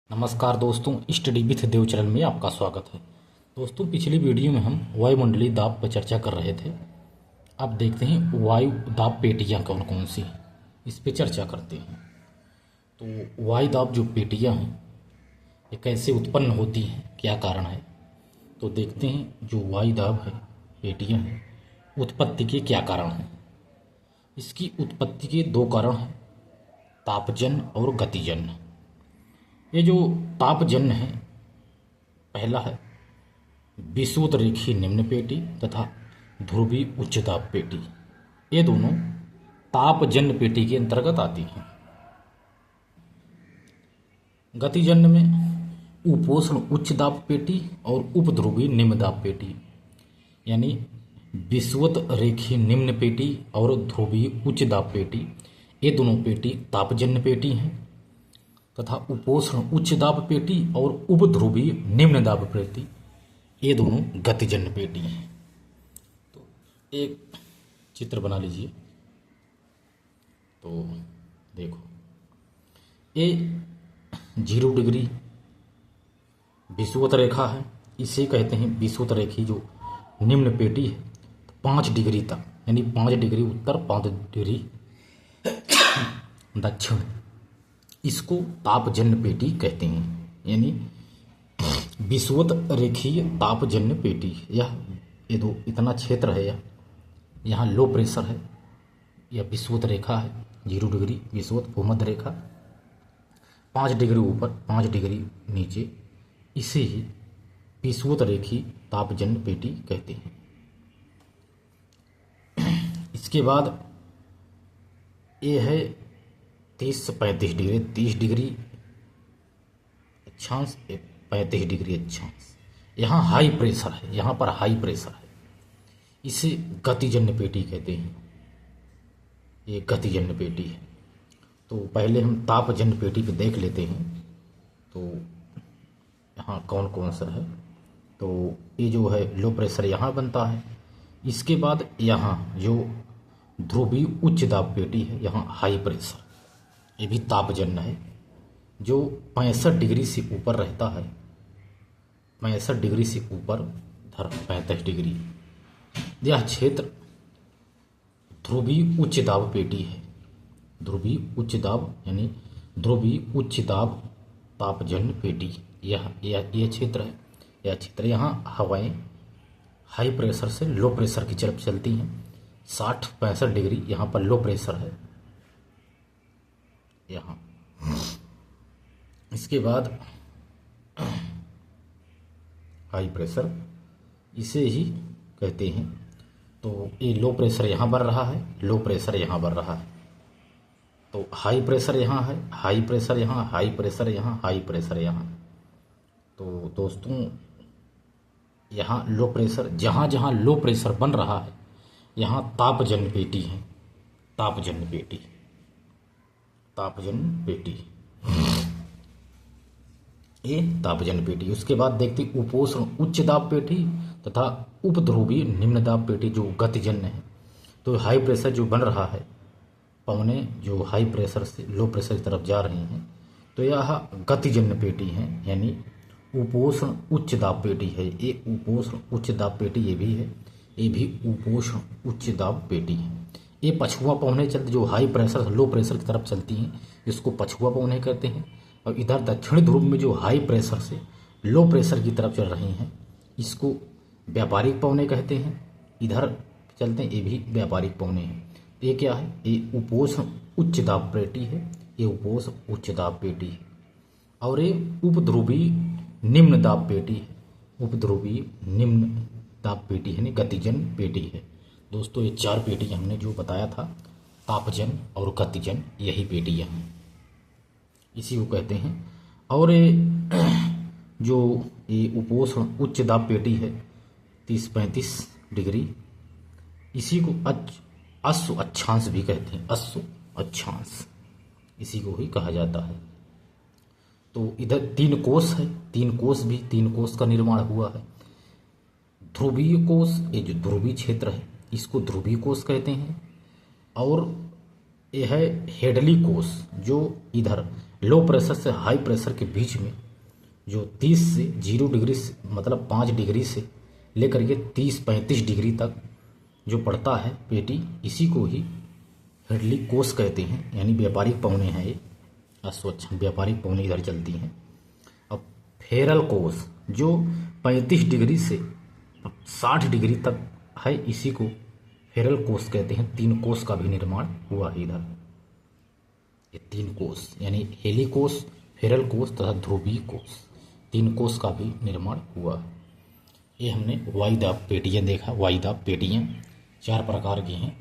नमस्कार दोस्तों, study with Dev channel में आपका स्वागत है। दोस्तों, पिछली वीडियो में हम वायुमंडलीय दाब पर चर्चा कर रहे थे। अब देखते हैं वायु दाब पेटियां कौन कौन सी हैं, इस पे चर्चा करते हैं। तो वायु दाब जो पेटियां हैं ये कैसे उत्पन्न होती हैं, क्या कारण है, तो देखते हैं। जो वायु दाब है पेटियां हैं, उत्पत्ति के क्या कारण हैं। इसकी उत्पत्ति के दो कारण हैं, तापजन्य और गतिजन्य। ये जो तापजन्य है, पहला है विषुवत रेखीय निम्न पेटी तथा ध्रुवीय उच्च दाब पेटी। ये दोनों तापजन्य पेटी के अंतर्गत आती हैं। गतिजन्य में उपोष्ण उच्च दाब पेटी और उपध्रुवीय निम्न दाब पेटी, यानी विषुवत रेखीय निम्न पेटी और ध्रुवीय उच्च दाब पेटी, ये दोनों पेटी तापजन्य पेटी हैं। तथा उपोष्ण उच्च दाब पेटी और उपध्रुवीय निम्न दाब पेटी, ये दोनों गतिजन्य पेटी हैं। तो एक चित्र बना लीजिए। तो देखो, ये 0 डिग्री विषुवत रेखा है, इसे कहते हैं विषुवत रेखी जो निम्न पेटी है। 5 डिग्री तक, यानी 5 डिग्री उत्तर, 5 डिग्री दक्षिण, इसको तापजन्य पेटी कहते हैं। यानी विषुवत रेखीय तापजन्य पेटी। ये दो इतना क्षेत्र है, यहाँ लो प्रेशर है, यह विषुवत रेखा है 0 डिग्री विषुवत भूमध्य रेखा, 5 डिग्री ऊपर 5 डिग्री नीचे, इसे ही विषुवत रेखीय तापजन्य पेटी कहते हैं। इसके बाद ये है 30 से 35 डिग्री, 30 डिग्री अक्षांश, 35 डिग्री अक्षांश। यहाँ हाई प्रेशर है, यहाँ पर हाई प्रेशर है, इसे गतिजन्य पेटी कहते हैं। ये गतिजन्य पेटी है। तो पहले हम तापजन्य पेटी पे देख लेते हैं। तो यहाँ कौन कौन सा है। तो ये जो है लो प्रेशर यहाँ बनता है। इसके बाद यहाँ जो ध्रुवीय उच्च दाब पेटी है, यहाँ हाई प्रेशर, ये भी तापजन्य है, जो 65 डिग्री से ऊपर रहता है। 65 डिग्री से ऊपर धर 35 डिग्री, यह क्षेत्र ध्रुवीय उच्च दाब पेटी है। ध्रुवीय उच्च दाब यानी ध्रुवीय उच्च दाब तापजन्य पेटी, यह क्षेत्र है। यह क्षेत्र, यहाँ हवाएं हाई प्रेशर से लो प्रेशर की तरफ चलती हैं। 60-65 डिग्री यहाँ पर लो प्रेशर है यहाँ। इसके बाद हाई प्रेशर, इसे ही कहते हैं। तो ये लो प्रेशर यहाँ बढ़ रहा है, लो प्रेशर यहाँ बढ़ रहा है। तो हाई प्रेशर यहाँ है, हाई प्रेशर यहाँ, हाई प्रेशर यहाँ, हाई प्रेशर यहाँ। तो दोस्तों, यहाँ लो प्रेशर, जहाँ जहाँ लो प्रेशर बन रहा है, यहाँ तापजन्य पेटी है। तापजन्य पेटी, तापजन्य पेटी, ये तापजन्य पेटी। उसके बाद देखते उपोष्ण उच्च दाब पेटी तथा उपध्रुवीय निम्न दाब पेटी, जो गतिजन्य है। तो हाई प्रेशर जो बन रहा है, पवने जो हाई प्रेशर से लो प्रेशर की तरफ जा रही हैं, तो यह गतिजन्य पेटी है, यानी उपोष्ण उच्च दाब पेटी है। ये उपोष्ण उच्च दाब पेटी ये भी है, ये भी उपोष्ण उच्च दाब पेटी है। ये पछुआ पवने चलती, जो हाई प्रेशर से लो प्रेशर की तरफ चलती हैं, इसको पछुआ पवने कहते हैं। और इधर दक्षिण ध्रुव में जो हाई प्रेशर से लो प्रेशर की तरफ चल रही हैं, इसको व्यापारिक पवने कहते हैं। इधर चलते हैं, ये भी व्यापारिक पवने हैं। ये क्या है, ये उपोष्ण उच्च दाब पेटी है, ये उपोष्ण उच्च दाब पेटी है। और ये उपध्रुवीय निम्न दाब पेटी है, उपध्रुवीय निम्न दाब पेटी है, गतिजन्य पेटी है। दोस्तों, ये 4 पेटी हमने जो बताया था, तापजन्य और गतिजन्य, यही पेटियाँ हैं, इसी को कहते हैं। और जो ये उपोष्ण उच्च दाब पेटी है 30-35 डिग्री, इसी को अश्व अक्षांश भी कहते हैं। अश्व अक्षांश, इसी को ही कहा जाता है। तो इधर 3 कोष है, 3 कोष का निर्माण हुआ है। ध्रुवीय कोष, ये जो ध्रुवीय क्षेत्र है, इसको ध्रुवीय कोष कहते हैं। और यह है हेडली कोष, जो इधर लो प्रेशर से हाई प्रेशर के बीच में जो 30 से 0 डिग्री से मतलब 5 डिग्री से लेकर के 30-35 डिग्री तक जो पड़ता है पेटी, इसी को ही हेडली कोस कहते हैं। यानी व्यापारिक पौने हैं ये, अस्वच्छ व्यापारिक पौने इधर चलती हैं। अब फेरल कोस जो 35 डिग्री से 60 डिग्री तक है, इसी को फेरल कोस कहते हैं। 3 कोस का भी निर्माण हुआ है इधर, ये 3 कोस यानी हेलिकोस, फेरल कोस तथा ध्रुवीय कोस, 3 कोस का भी निर्माण हुआ। ये हमने वायुदाब पेटियाँ देखा। वायुदाब पेटियाँ 4 प्रकार की हैं,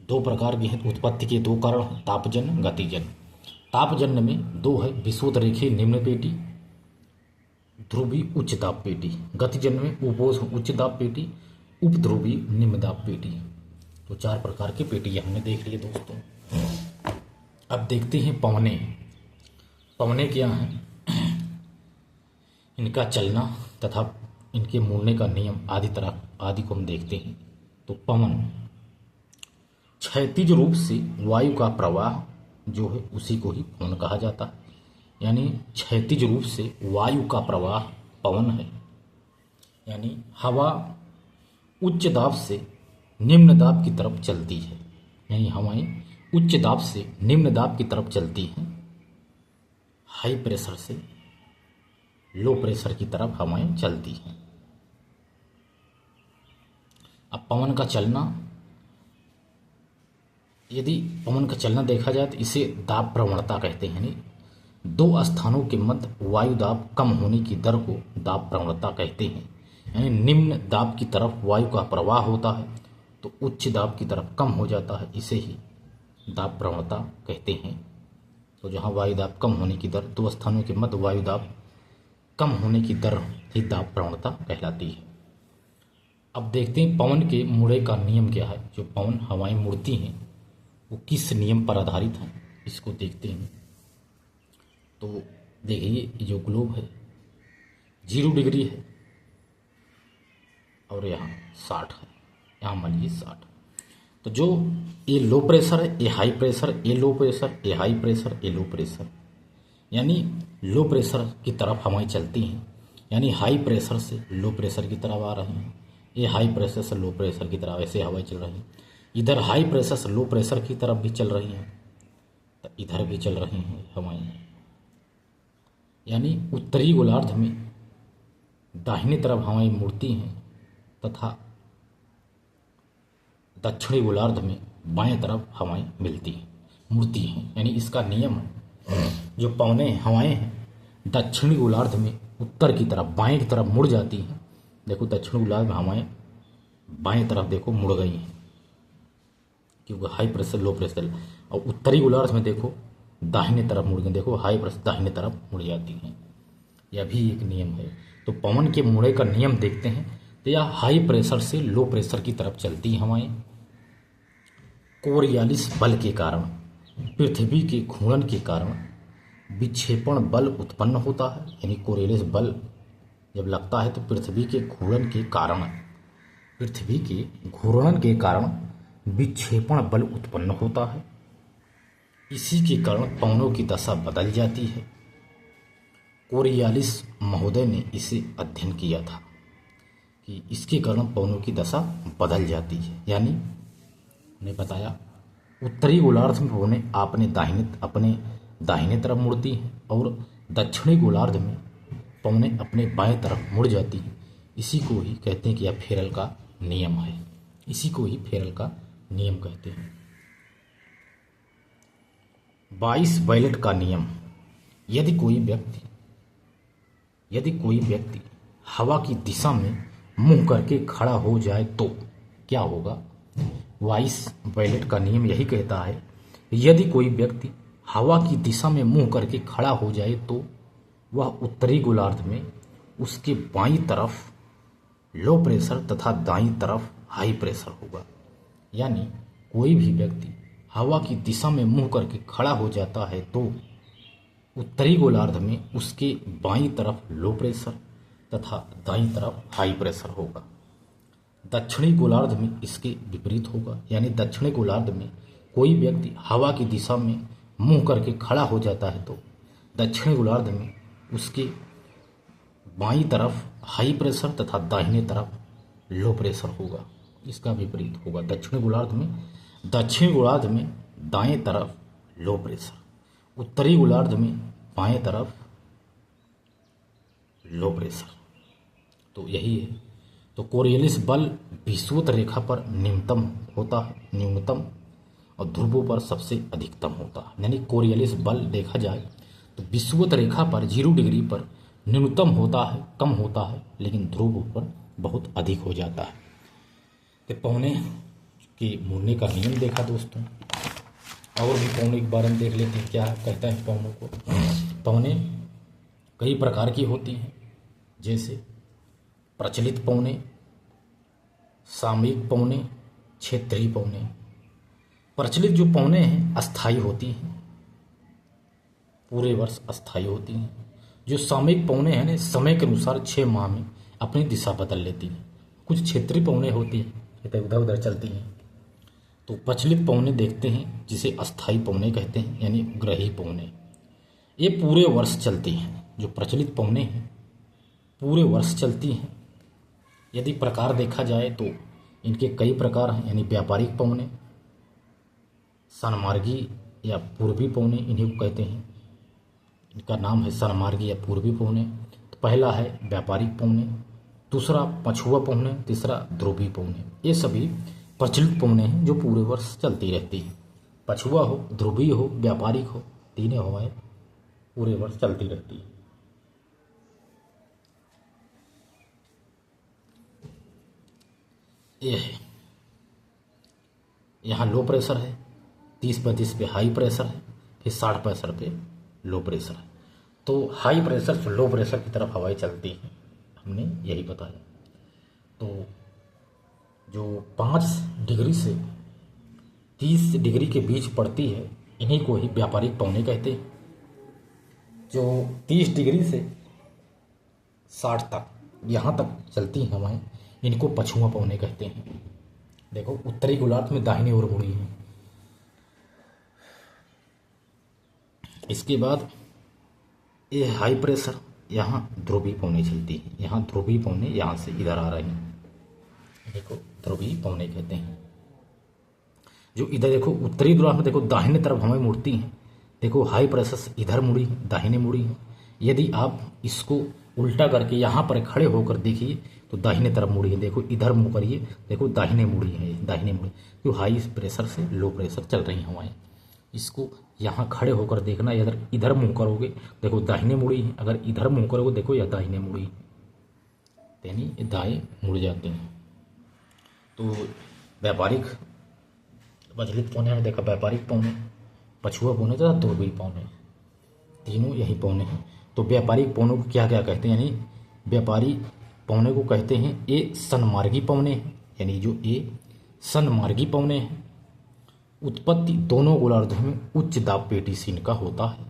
2 प्रकार की हैं। उत्पत्ति के 2 कारण हैं, तापजन्य, गतिजन्य। तापजन्य में 2 है, विषुवत रेखीय निम्न पेटी, ध्रुवीय उच्च दाब पेटी। गतिजन्य में उपोष्ण उच्च दाब पेटी, उपध्रुवीय निम्न दाब पेटी। तो 4 प्रकार की पेटियाँ हमने देख लिए दोस्तों। अब देखते हैं पवने। पवने क्या हैं, इनका चलना तथा इनके मुड़ने का नियम आदि को हम देखते हैं। तो पवन क्षैतिज रूप से वायु का प्रवाह जो है उसी को ही पवन कहा जाता है। यानी क्षैतिज रूप से वायु का प्रवाह पवन है। यानी हवा उच्च दाब से निम्न दाब की तरफ चलती है। यानी हवाएं उच्च दाब से निम्न दाब की तरफ चलती हैं, हाई प्रेशर से लो प्रेशर की तरफ हवाएं चलती हैं। अब पवन का चलना, यदि पवन का चलना देखा जाए तो इसे दाब प्रवणता कहते हैं। यानी 2 स्थानों के मध्य वायु दाब कम होने की दर को दाब प्रवणता कहते हैं। यानी निम्न दाब की तरफ वायु का प्रवाह होता है तो उच्च दाब की तरफ कम हो जाता है, इसे ही दाब प्रवणता कहते हैं। तो जहाँ वायु दाब कम होने की दर, 2 स्थानों के मध्य वायु दाब कम होने की दर ही दाब प्रवणता कहलाती है। अब देखते हैं पवन के मुड़े का नियम क्या है। जो पवन हवाएं मुड़ती हैं वो किस नियम पर आधारित हैं, इसको देखते हैं। तो देखिए, ये जो ग्लोब है 0 डिग्री है और यहाँ 60 है, यहाँ मान लीजिए 60। तो जो ये लो प्रेशर है, ये हाई प्रेशर, ये लो प्रेशर, ये हाई प्रेशर, ये लो प्रेशर। यानी लो प्रेशर की तरफ हवाएं चलती हैं, यानी हाई प्रेशर से लो प्रेशर की तरफ आ रही हैं। ये हाई प्रेशर से लो प्रेशर की तरफ ऐसे हवाएं चल रही हैं। इधर हाई प्रेशर से लो प्रेशर की तरफ भी चल रही हैं, तो इधर भी चल रही हैं हवाएं। यानी उत्तरी गोलार्ध में दाहिनी तरफ हवाएं मुड़ती हैं तथा दक्षिणी गोलार्ध में बाएं तरफ हवाएं मुड़ती हैं। यानी इसका नियम है, जो पवने हवाएं हैं दक्षिणी गोलार्ध में उत्तर की तरफ बाएं की तरफ मुड़ जाती हैं। देखो दक्षिणी गोलार्ध में हवाएं बाएं तरफ देखो मुड़ गई हैं, क्योंकि हाई प्रेशर लो प्रेशर। और उत्तरी गोलार्ध में देखो दाहिने तरफ मुड़ गई, देखो हाई प्रेशर दाहिने तरफ मुड़ जाती हैं। यह भी एक नियम है। तो पवन के मुड़े का नियम देखते हैं। तो यह हाई प्रेशर से लो प्रेशर की तरफ चलती हैं हवाएं। कोरियालिस बल के कारण, पृथ्वी के घूर्णन के कारण विक्षेपण बल उत्पन्न होता है। यानी कोरियालिस बल जब लगता है तो पृथ्वी के घूर्णन के कारण विक्षेपण बल उत्पन्न होता है। इसी के कारण पवनों की दशा बदल जाती है। कोरियालिस महोदय ने इसे अध्ययन किया था कि इसके कारण पवनों की दशा बदल जाती है। यानी ने बताया उत्तरी गोलार्ध में पवनें अपने दाहिने तरफ मुड़ती हैं और दक्षिणी गोलार्ध में पवनें अपने बाएं तरफ मुड़ जाती हैं। इसी को ही कहते हैं कि यह फेरल का नियम है। इसी को ही फेरल का नियम कहते हैं। 22 वॉयलेट का नियम। यदि कोई व्यक्ति हवा की दिशा में मुंह करके खड़ा हो जाए तो क्या होगा। 22 वॉयलेट का नियम यही कहता है, यदि कोई व्यक्ति हवा की दिशा में मुंह करके खड़ा हो जाए तो वह उत्तरी गोलार्ध में उसके बाईं तरफ लो प्रेशर तथा दाईं तरफ हाई प्रेशर होगा। यानी कोई भी व्यक्ति हवा की दिशा में मुंह करके खड़ा हो जाता है तो उत्तरी गोलार्ध में उसके बाईं तरफ लो प्रेशर तथा दाईं तरफ हाई प्रेशर होगा। दक्षिणी गोलार्ध में इसके विपरीत होगा। यानी दक्षिणी गोलार्ध में कोई व्यक्ति हवा की दिशा में मुंह करके खड़ा हो जाता है तो दक्षिणी गोलार्ध में उसके बाईं तरफ हाई प्रेशर तथा दाहिने तरफ लो प्रेशर होगा। इसका विपरीत होगा। दक्षिणी गोलार्ध में दाएं तरफ लो प्रेशर, उत्तरी गोलार्ध में बाएं तरफ लो प्रेशर। तो यही है। तो कोरियलिस बल विषुवत रेखा पर न्यूनतम और ध्रुवों पर सबसे अधिकतम होता है। यानी कोरियलिस बल देखा जाए तो विषुवत रेखा पर 0 डिग्री पर न्यूनतम होता है, कम होता है, लेकिन ध्रुवों पर बहुत अधिक हो जाता है। तो पौने के मुड़ने का नियम देखा दोस्तों। और भी पौने के बारे में देख लेते हैं क्या कहता है पौनों को। पौने कई प्रकार की होती हैं, जैसे प्रचलित पौने, सामयिक पौने, क्षेत्रीय पौने। प्रचलित जो पौने हैं अस्थायी होती हैं, पूरे वर्ष अस्थायी होती हैं। जो सामयिक पौने हैं समय के अनुसार 6 माह में अपनी दिशा बदल लेती हैं। कुछ क्षेत्रीय पौने होती हैं, इधर उधर चलती हैं। तो प्रचलित पौने देखते हैं जिसे अस्थायी पौने कहते हैं, यानी ग्रही पौने। ये पूरे वर्ष चलती हैं। जो प्रचलित पौने हैं पूरे वर्ष चलती हैं। यदि प्रकार देखा जाए तो इनके कई प्रकार हैं, यानी व्यापारिक पौने, सनमार्गी या पूर्वी पौने इन्हीं को कहते हैं। इनका नाम है सनमार्गी या पूर्वी पौने। तो पहला है व्यापारिक पौने, दूसरा पछुआ पौने, तीसरा ध्रुवी पौने। ये सभी प्रचलित पौने हैं जो पूरे वर्ष चलती रहती हैं। पछुआ हो, ध्रुवी हो, व्यापारिक हो, तीनों हवाएं पूरे वर्ष चलती रहती है। ये है, यहाँ लो प्रेशर है, 30-35 पे हाई प्रेशर है, फिर 60-65 पे लो प्रेशर है। तो हाई प्रेशर से लो प्रेशर की तरफ हवाएं चलती हैं, हमने यही बताया। तो जो 5 डिग्री से 30 डिग्री के बीच पड़ती है, इन्हीं को ही व्यापारिक पौने कहते हैं। जो 30 डिग्री से 60 तक यहाँ तक चलती हैं हवाएं, इनको पछुआ पौने कहते हैं। देखो उत्तरी गोलार्ध में दाहिनी ओर मुड़ी है। इसके बाद ये हाई प्रेशर, यहाँ ध्रुवी पौने चलती है। यहाँ ध्रुवी पौने यहाँ से इधर आ रही हैं, देखो ध्रुवी पौने कहते हैं। जो इधर देखो उत्तरी गोलार्ध में देखो दाहिने तरफ हमें मुड़ती हैं। देखो हाई प्रेशर से इधर मुड़ी है, दाहिने मुड़ी है। यदि आप इसको उल्टा करके यहाँ पर खड़े होकर देखिए तो दाहिने तरफ मुड़ी है। देखो इधर मुँह करिए, देखो दाहिने मुड़ी है, दाहिने मुड़ी। तो हाई प्रेशर से लो प्रेशर चल रही हवाएं। इसको यहाँ खड़े होकर देखना, इधर मुँह करोगे देखो दाहिने मुड़ी है, अगर इधर मुँह करोगे देखो यह दाहिने मुड़ी है, यानी दाएं मुड़ जाते हैं। तो व्यापारिक प्रचलित पौने में देखा व्यापारिक पौने, पछुआ पौने तथा ध्रुवी पौने, तीनों यही पौने हैं। तो व्यापारिक पौनों को क्या क्या कहते हैं, यानी व्यापारी पौने को कहते हैं ये सनमार्गी पौने, यानी जो ये सनमार्गी पौने हैं। उत्पत्ति दोनों गोलार्धों में उच्च दाब पेटी से इनका होता है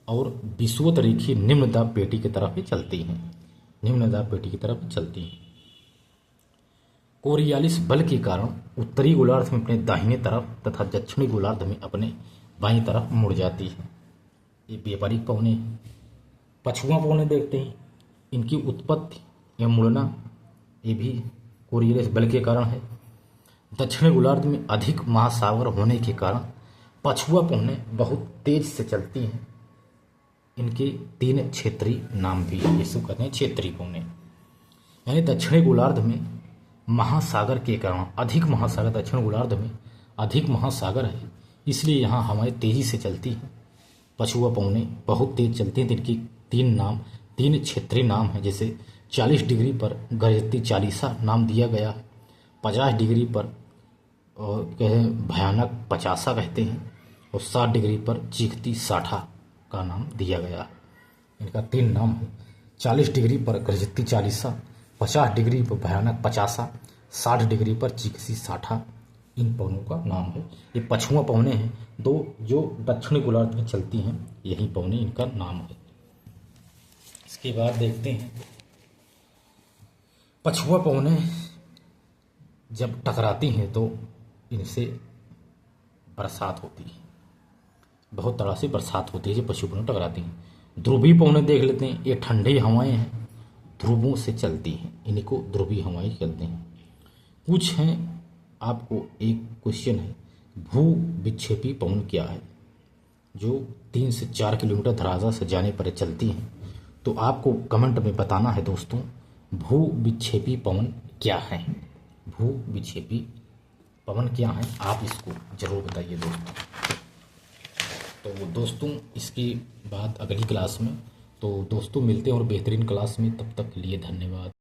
और विषुवत रेखीय निम्न दाब पेटी की तरफ ही चलती हैं, निम्न दाब पेटी की तरफ चलती हैं। कोरियालिस बल के कारण उत्तरी गोलार्ध में अपने दाहिने तरफ तथा दक्षिणी गोलार्ध में अपने बाईं तरफ मुड़ जाती है। ये व्यापारिक पौने हैं। पछुआ पौने देखते हैं, इनकी उत्पत्ति या मुड़ना ये भी कोरियलिस बल के कारण है। दक्षिणी गोलार्ध में अधिक महासागर होने के कारण पछुआ पौने बहुत तेज से चलती हैं। इनके 3 क्षेत्रीय नाम भी है, जिसको कहते हैं क्षेत्रीय पौने। यानी दक्षिणी गोलार्ध में महासागर के कारण अधिक महासागर, दक्षिण गोलार्ध में अधिक महासागर है, इसलिए यहाँ हवाएं तेजी से चलती हैं। पछुआ पौने बहुत तेज चलती हैं। इनकी 3 क्षेत्रीय नाम है, जैसे 40 डिग्री पर गरजती चालीसा नाम दिया गया है, 50 डिग्री पर भयानक पचासा कहते हैं, और 60 डिग्री पर चीखती साठा का नाम दिया गया है। इनका 3 नाम है, 40 डिग्री पर गरजती चालीसा, 50 डिग्री पर भयानक पचासा, 60 डिग्री पर चीखती साठा, इन पौनों का नाम है। ये पछुआ पौने हैं, 2 जो दक्षिणी गोलार्ध में चलती हैं, यही पौने इनका नाम है। इसके बाद देखते हैं पछुआ पौने जब टकराती हैं तो इनसे बरसात होती है। बहुत तरह से बरसात होती है जो पशु पक्षी टकराती हैं। ध्रुवीय पवनें देख लेते हैं। ये ठंडी हवाएं हैं, ध्रुवों से चलती हैं, इन्हीं को ध्रुवीय हवाएं कहते हैं। कुछ हैं, आपको एक क्वेश्चन है, भू विक्षेपी पवन क्या है, जो 3 से 4 किलोमीटर धरातल से जाने पर चलती हैं। तो आपको कमेंट में बताना है दोस्तों, भू विक्षेपी पवन क्या है, भू विक्षेपी पवन क्या है, आप इसको जरूर बताइए दोस्तों। तो दोस्तों इसके बाद अगली क्लास में, तो दोस्तों मिलते हैं और बेहतरीन क्लास में, तब तक के लिए धन्यवाद।